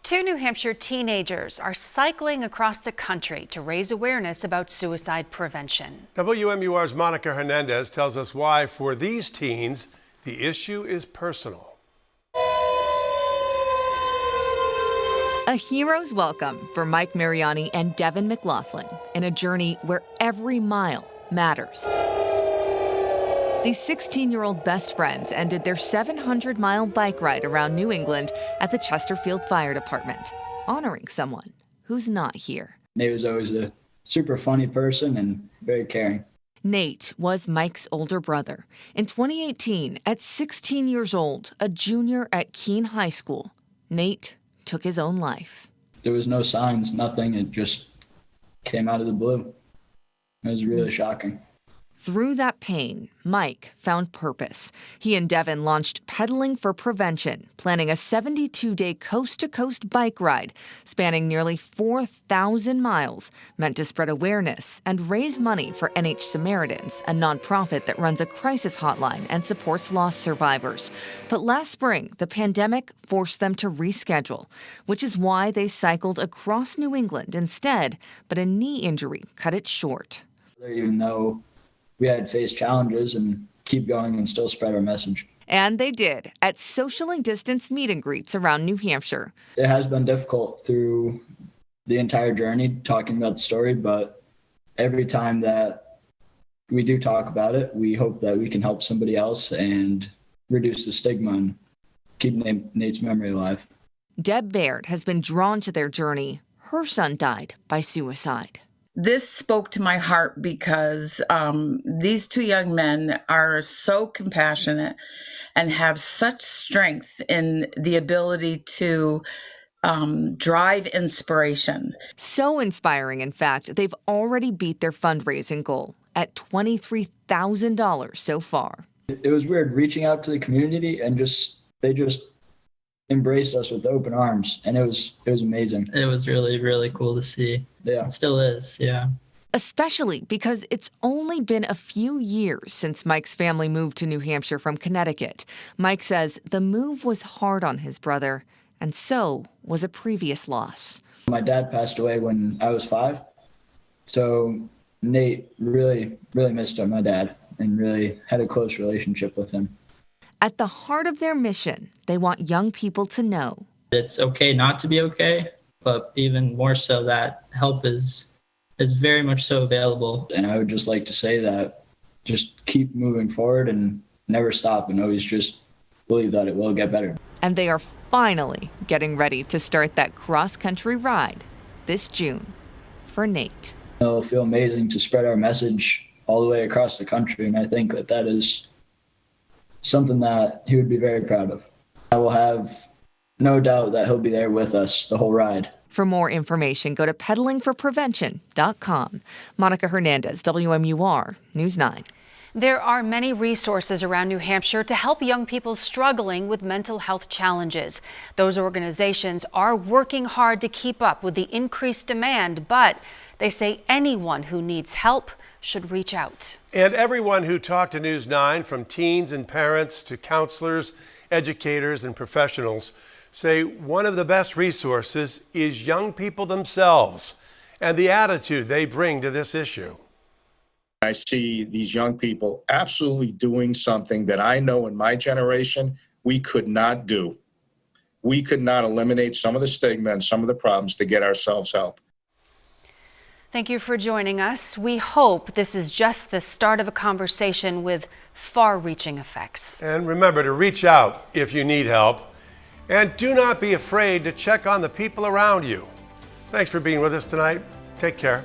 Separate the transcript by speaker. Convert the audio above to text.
Speaker 1: Two New Hampshire teenagers are cycling across the country to raise awareness about suicide prevention.
Speaker 2: WMUR's Monica Hernandez tells us why, for these teens, the issue is personal.
Speaker 3: A hero's welcome for Mike Mariani and Devin McLaughlin in a journey where every mile matters. These 16-year-old best friends ended their 700-mile bike ride around New England at the Chesterfield Fire Department, honoring someone who's not here.
Speaker 4: Nate was always a super funny person and very caring.
Speaker 3: Nate was Mike's older brother. In 2018, at 16 years old, a junior at Keene High School, Nate took his own life.
Speaker 4: There was no signs, nothing. It just came out of the blue. It was really shocking.
Speaker 3: Through that pain, Mike found purpose. He and Devin launched Pedaling for Prevention, planning a 72-day coast-to-coast bike ride spanning nearly 4,000 miles, meant to spread awareness and raise money for NH Samaritans, a nonprofit that runs a crisis hotline and supports loss survivors. But last spring, the pandemic forced them to reschedule, which is why they cycled across New England instead, but a knee injury cut it short.
Speaker 4: Even though we had faced challenges, and keep going and still spread our message.
Speaker 3: And they did at socially distanced meet and greets around New Hampshire.
Speaker 4: It has been difficult through the entire journey talking about the story, but every time that we do talk about it, we hope that we can help somebody else and reduce the stigma and keep Nate's memory alive.
Speaker 3: Deb Baird has been drawn to their journey. Her son died by suicide.
Speaker 5: This spoke to my heart because these two young men are so compassionate and have such strength in the ability to drive inspiration.
Speaker 3: So inspiring, in fact, they've already beat their fundraising goal at $23,000 so far.
Speaker 4: It was weird reaching out to the community, and they just embraced us with open arms, and it was amazing.
Speaker 6: It was really, really cool to see.
Speaker 4: Yeah.
Speaker 6: It still is, yeah.
Speaker 3: Especially because it's only been a few years since Mike's family moved to New Hampshire from Connecticut. Mike says the move was hard on his brother, and so was a previous loss.
Speaker 4: My dad passed away when I was 5, so Nate really, really missed my dad and really had a close relationship with him.
Speaker 3: At the heart of their mission, they want young people to know
Speaker 6: it's okay not to be okay, but even more so that help is very much so available.
Speaker 4: And I would just like to say that just keep moving forward and never stop, and always just believe that it will get better.
Speaker 3: And they are finally getting ready to start that cross-country ride this June for Nate.
Speaker 4: It'll feel amazing to spread our message all the way across the country, and I think that is something that he would be very proud of. I will have no doubt that he'll be there with us the whole ride.
Speaker 3: For more information, go to pedalingforprevention.com. Monica Hernandez, WMUR News 9.
Speaker 1: There are many resources around New Hampshire to help young people struggling with mental health challenges. Those organizations are working hard to keep up with the increased demand, but they say anyone who needs help should reach out.
Speaker 2: And everyone who talked to News 9, from teens and parents to counselors, educators, and professionals, say one of the best resources is young people themselves and the attitude they bring to this issue.
Speaker 7: I see these young people absolutely doing something that I know in my generation we could not do. We could not eliminate some of the stigma and some of the problems to get ourselves help.
Speaker 1: Thank you for joining us. We hope this is just the start of a conversation with far-reaching effects.
Speaker 2: And remember to reach out if you need help. And do not be afraid to check on the people around you. Thanks for being with us tonight. Take care.